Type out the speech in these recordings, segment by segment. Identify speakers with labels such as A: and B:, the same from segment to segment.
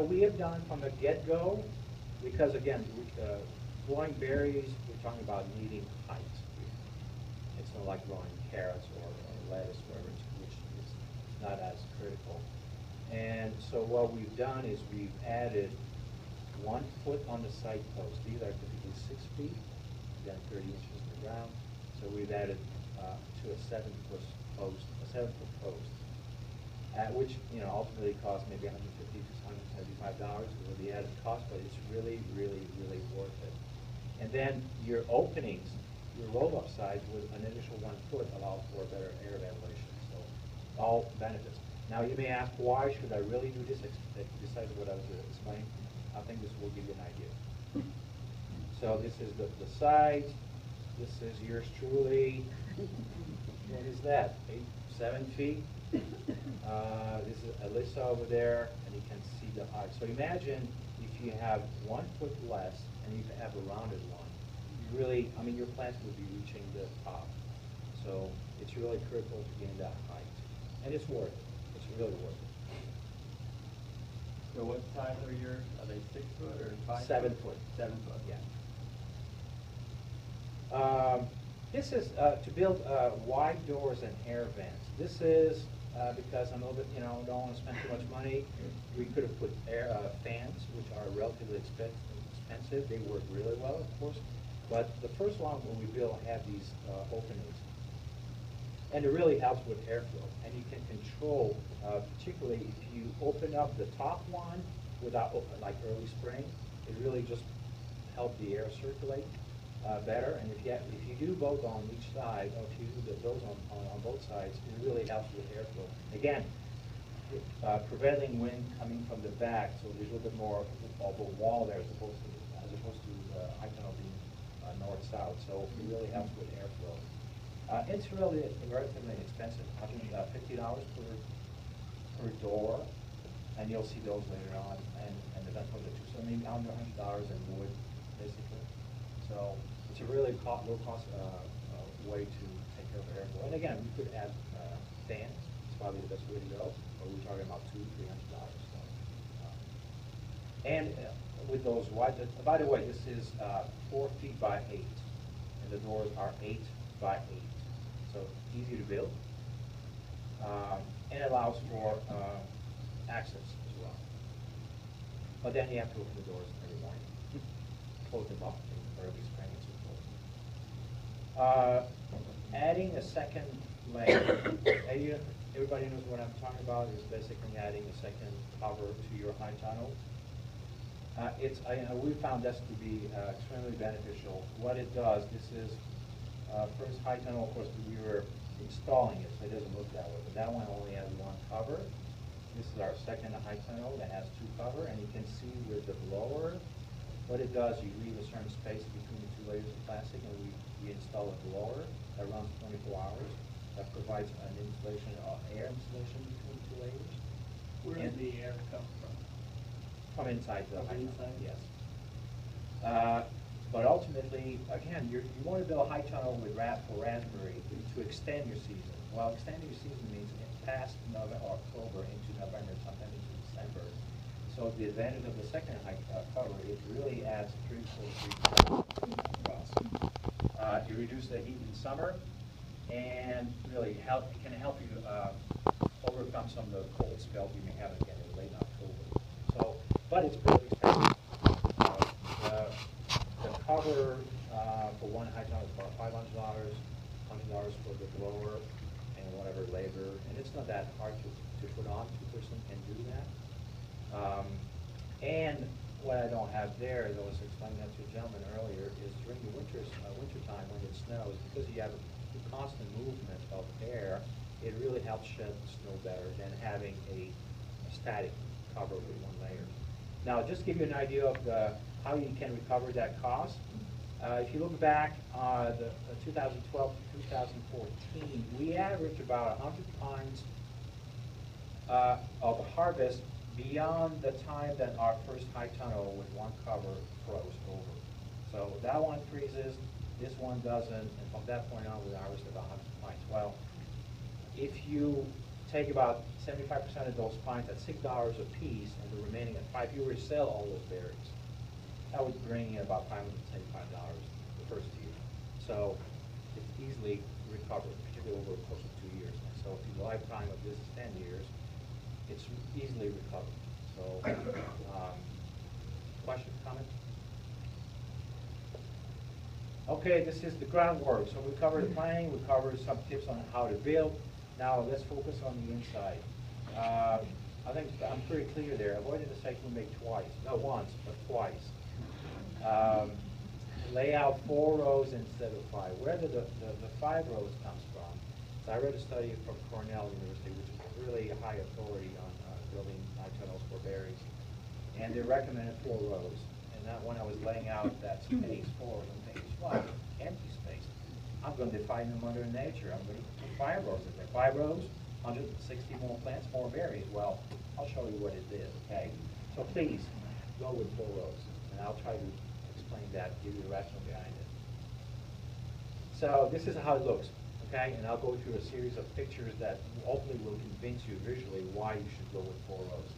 A: We have done from the get-go, because again, growing berries, we're talking about needing height. It's not like growing carrots or lettuce, which is not as critical. And so what we've done is we've added 1 foot on the side post. These are typically 6 feet, then 30 inches in the ground. So we've added to a 7-foot post, which ultimately costs maybe $150 to $175 for the added cost, but it's really, really, really worth it. And then your openings, your roll-up sides with an additional 1 foot allow for better air ventilation. So all benefits. Now you may ask, why should I really do this? Besides what I was explaining, I think this will give you an idea. So this is the sides. This is yours truly. What is that? 7 feet. This is Alyssa over there, and you can see the height. So imagine if you have 1 foot less and you have a rounded one. You really, your plants will be reaching the top. So it's really critical to gain that height. And it's worth it. It's really worth it.
B: So what size are yours? Are they 6 foot or 5
A: 7 foot.
B: 7 foot.
A: Yeah. This is to build wide doors and air vents. This is because I'm a little bit, don't want to spend too much money. We could have put air fans, which are relatively expensive. They work really well, of course. But the first one when we build have these openings. And it really helps with airflow. And you can control, particularly if you open up the top one without, like early spring, it really just helps the air circulate better. And if you do both on each side, or if you do those on both sides, it really helps with airflow. Again, preventing wind coming from the back, so there's a little bit more of a wall there as opposed to high tunnel being north-south. So it really helps with airflow. It's really relatively inexpensive. I think $50 per door, and you'll see those later on, and the ventilator too. So maybe under $100 in wood, basically. So it's a really low-cost way to take care of airflow. And again, we could add fans. It's probably the best way to go. But we're talking about $200 to $300. And with those wide, by the way, this is 4 feet by 8, and the doors are 8 by 8. So easy to build, and it allows for access as well. But then you have to open the doors every morning, close them up in early spring and so forth. Adding a second layer. Everybody knows what I'm talking about. Is basically adding a second cover to your high tunnel. We found this to be extremely beneficial. What it does, this is first high tunnel, of course, we were installing it, so it doesn't look that way. But that one only has 1 cover. This is our second high tunnel that has 2 cover, and you can see with the blower, what it does, you leave a certain space between the 2 layers of plastic, and we install a blower that runs 24 hours. That provides an insulation, air insulation between 2 layers.
B: Where does the air come from?
A: From inside the high tunnel,
B: inside?
A: yes. But ultimately, again, you want to build a high tunnel with raspberry to extend your season. Well, extending your season means past October into November, sometimes into December. So the advantage of the second high cover, it really adds 3 cost. You reduce the heat in summer, and really can help you overcome some of the cold spells you may have again in late October. So, but it's really expensive. The cover for 1 high tunnel is about $500, $100 for the blower, and whatever labor. And it's not that hard to put on. 2-person can do that. And what I don't have there, as I was explaining that to a gentleman earlier, is during the wintertime when it snows, because you have a constant movement of air, it really helps shed the snow better than having a static cover with 1 layer. Now, just to give you an idea of how you can recover that cost, if you look back the 2012 to 2014, we averaged about 100 tons of harvest beyond the time that our first high tunnel with 1 cover froze over. So that one freezes, this one doesn't, and from that point on we harvested about 100 tons. Well, if you take about 75% of those plants at $6 a piece, and the remaining at $5. You resell all those berries. That would bring in about $575 the first year. So it's easily recovered, particularly over the course of 2 years. So if the lifetime of this is 10 years, it's easily recovered. So, question, comment? Okay, this is the groundwork. So we covered the planning, we covered some tips on how to build. Now let's focus on the inside. I think I'm pretty clear there. Avoid the mistake we made twice, not once, but twice. Lay out 4 rows instead of 5. Where did the 5 rows comes from? So I read a study from Cornell University, which is really a high authority on building high tunnels for berries. And they recommended 4 rows. And that when I was laying out that space, 4 of them, page 1, empty space. I'm going to define them under nature. I'm going to put 5 rows in there. 5 rows, 160 more plants, more berries. Well, I'll show you what it is, okay? So please, go with 4 rows. And I'll try to explain that, give you the rationale behind it. So this is how it looks, okay? And I'll go through a series of pictures that hopefully will convince you visually why you should go with 4 rows.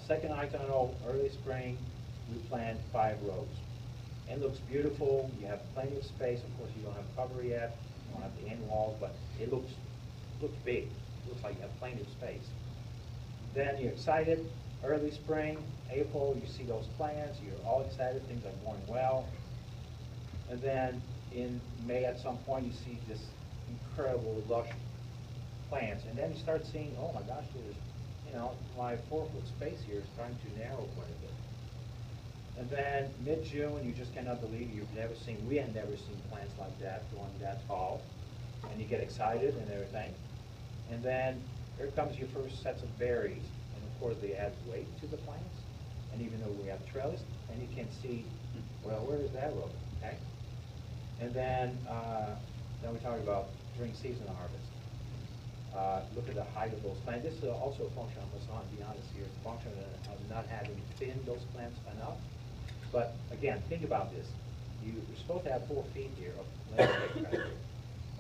A: Second high tunnel, early spring, we plant 5 rows. It looks beautiful. You have plenty of space. Of course, you don't have cover yet. You don't have the end walls, but it looks big. It looks like you have plenty of space. Then you're excited. Early spring, April, you see those plants. You're all excited. Things are going well. And then in May, at some point, you see this incredible lush plants. And then you start seeing, oh my gosh, there's, my 4-foot space here is starting to narrow quite a bit. And then mid-June, you just cannot believe we had never seen plants like that growing that tall. And you get excited and everything. And then here comes your first sets of berries. And of course, they add weight to the plants. And even though we have trellis, and you can see, well, where is that row, okay? And then we talk about during season harvest. Look at the height of those plants. This is also a function, I must be honest here, it's a function of not having thinned those plants enough. But again, think about this. You're supposed to have 4 feet here of landscape pressure.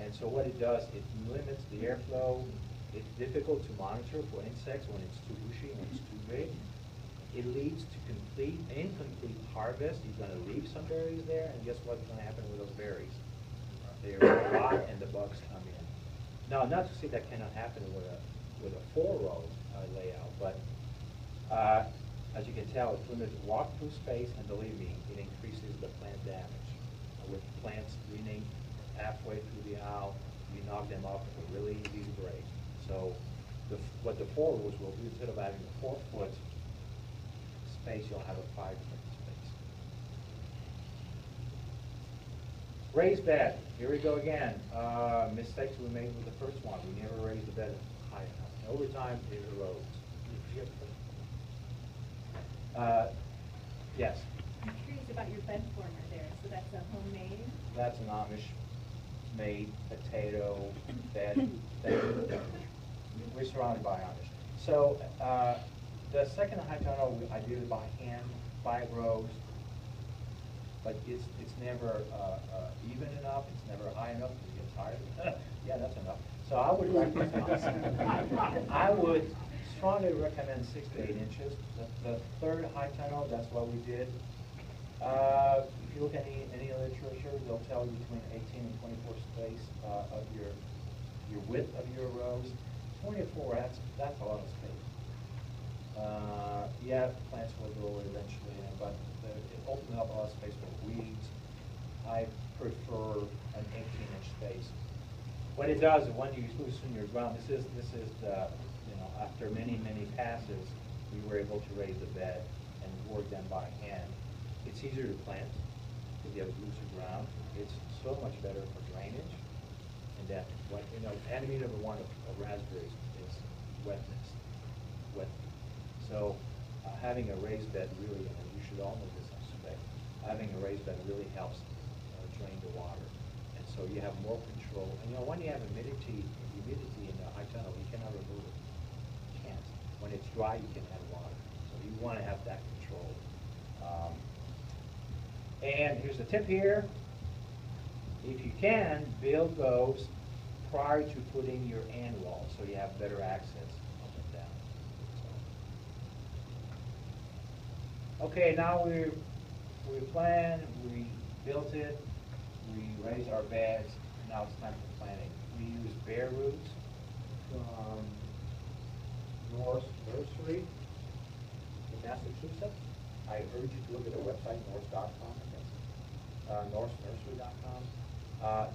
A: And so what it does, it limits the airflow. It's difficult to monitor for insects when it's too bushy, when it's too big. It leads to incomplete harvest. You're going to leave some berries there, and guess what's going to happen with those berries? They rot and the bugs come in. Now, not to say that cannot happen with a 4-row layout, but as you can tell, it's limited walk-through space, and believe me, it increases the plant damage. With plants greening halfway through the aisle, you knock them off with a really easy to break. So what the 4 rows will do, instead of having a 4-foot space, you'll have a 5-foot space. Raised bed. Here we go again. Mistakes we made with the first one. We never raised the bed high enough. And over time, it erodes. Yes?
C: I'm curious about your bed former there. So that's a homemade?
A: That's an Amish-made potato bed. We're surrounded by Amish. So the second high tunnel, I did it by hand, 5 rows. But it's never even enough. It's never high enough. You get tired. Yeah, that's enough. So I would recommend. I would strongly recommend 6 to 8 inches. The third high tunnel, that's what we did. If you look at any literature, they'll tell you between 18 and 24 space of your width of your rows. 24, that's a lot of space. Yeah, plants will grow eventually, but it opens up a lot of space for weeds. I prefer an 18-inch space. What it does, when you loosen your ground, this is the, after many passes, we were able to raise the bed and work them by hand. It's easier to plant because you have looser ground. It's so much better for drainage. And that, enemy number 1 of raspberries is wetness. So having a raised bed really, and you should all know this, I suspect, having a raised bed really helps drain the water. And so you have more control. And when you have humidity in the high tunnel, you cannot remove it. You can't. When it's dry, you can have water. So you want to have that control. And here's the tip here. If you can, build those prior to putting your end wall, so you have better access up and down. So. Okay, now we planned, we built it, we raised our beds, now it's time for planting. We use bare roots from Norse Nursery in Massachusetts. I urge you to look at their website, norse.com, I guess. NorseNursery.com.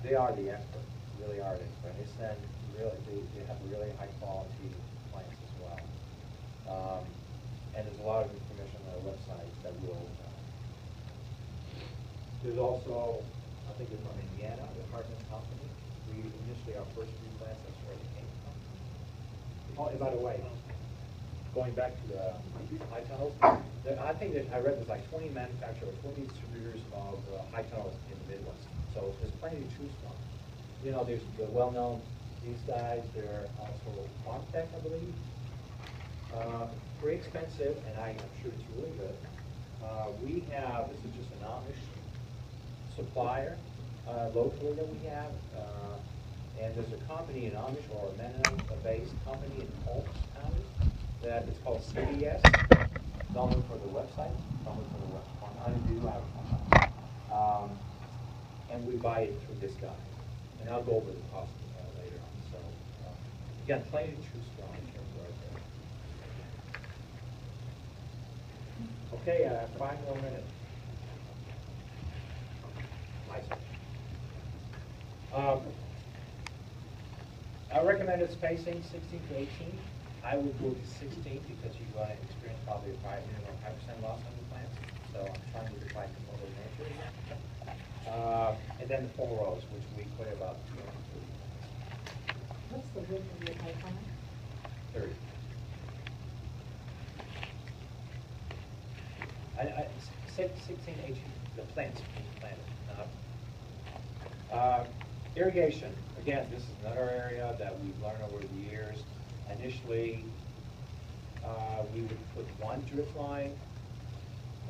A: They are the expert, really are the expert. They send really, they have really high quality plants as well. And there's a lot of information on their website that will. There's also, I think they're from Indiana, the Hartman Company. We initially, our first few plants, that's where they came from. Oh, and by the way, going back to the high tunnels, I think that I read there's like 20 manufacturers, 20 distributors of high tunnels in the Midwest. So there's plenty to choose from. You know, there's the well-known, these guys, they're also Farmtech, I believe. Pretty expensive, and I'm sure it's really good. We have, this is just an Amish supplier locally that we have. And there's a company in Amish or a Mennonite-based company in Holmes County that is called CBS. Don't look for the website. Don't look for the website. I do have one. And we buy it through this guy. And I'll go over the cost later on. So, again, plenty to choose from in terms of right there. Okay, 5 more minutes. Our recommended spacing, 16 to 18. I would go to 16 because you're going to experience probably a 5% loss on the plants. So I'm trying to define the mother nature. And then the 4 rows, which we put about 230.
D: What's the width of your pipeline?
A: 30. 16, 18, the plants being planted. Irrigation. Again, this is another area that we've learned over the years. Initially, we would put 1 drip line.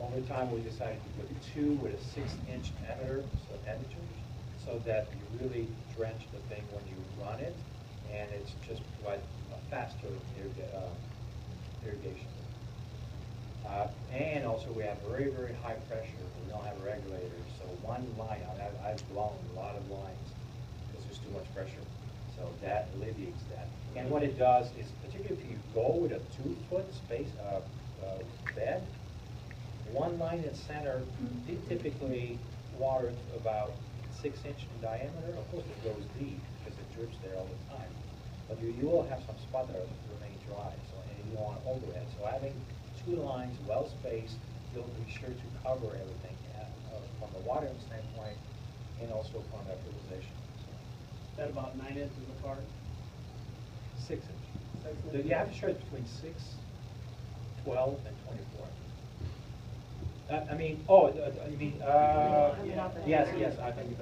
A: Over time, we decided to put 2 with a 6-inch diameter, so that you really drench the thing when you run it, and it's just provides a faster irrigation. And also, we have very, very high pressure. We don't have regulators, so 1 line. I've blown a lot of lines because there's too much pressure. So that alleviates that. And what it does is, particularly if you go with a 2-foot space bed, 1 line in center, they typically water about 6 inch in diameter. Of course, it goes deep because it drips there all the time. But you will have some spots that remain dry, so and you don't want overhead. So having 2 lines, well spaced, you'll be sure to cover everything from the watering standpoint and also from that fertilization.
B: Is that about 9 inches apart?
A: 6 inch. You have to share it between 6, 12, and 24. I mean, oh, you mean, yes, I think,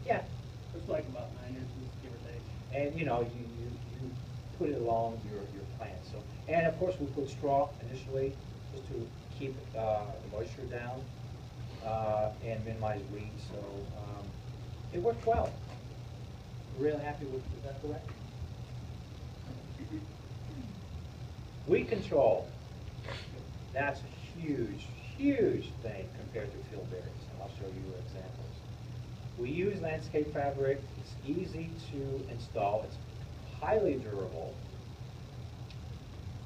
A: yeah.
B: It's like about 9 inches, give or take.
A: And, you know, you put it along your plant. So, and of course, we put straw initially just to keep the moisture down and minimize weeds. So it worked well. Really happy with that, correct? Weed control. That's a huge, huge thing compared to field berries, and I'll show you examples. We use landscape fabric. It's easy to install. It's highly durable.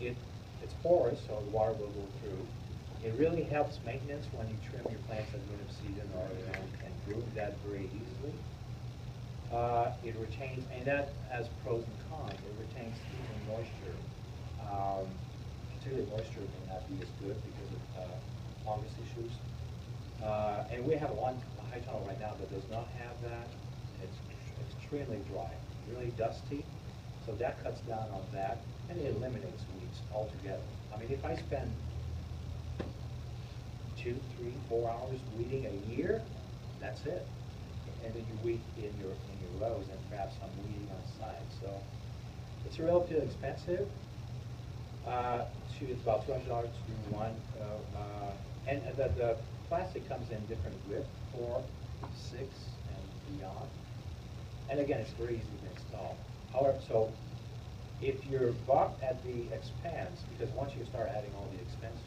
A: It's porous, so the water will go through. It really helps maintenance when you trim your plants at the end of season or and prune that very easily. It retains, and that has pros and cons. It retains heat and moisture. Particularly moisture may not be as good because of fungus issues. And we have a high tunnel right now that does not have that. It's extremely dry, really dusty. So that cuts down on that, and it eliminates weeds altogether. I mean, if I spend 2, 3, 4 hours weeding a year, that's it. And then you weed in your rows and perhaps some weeding on the side. So it's relatively expensive. It's about $200 to do one. And the plastic comes in different width, 4, 6, and beyond. And again, it's very easy to install. However, so if you're bought at the expense, because once you start adding all the expenses,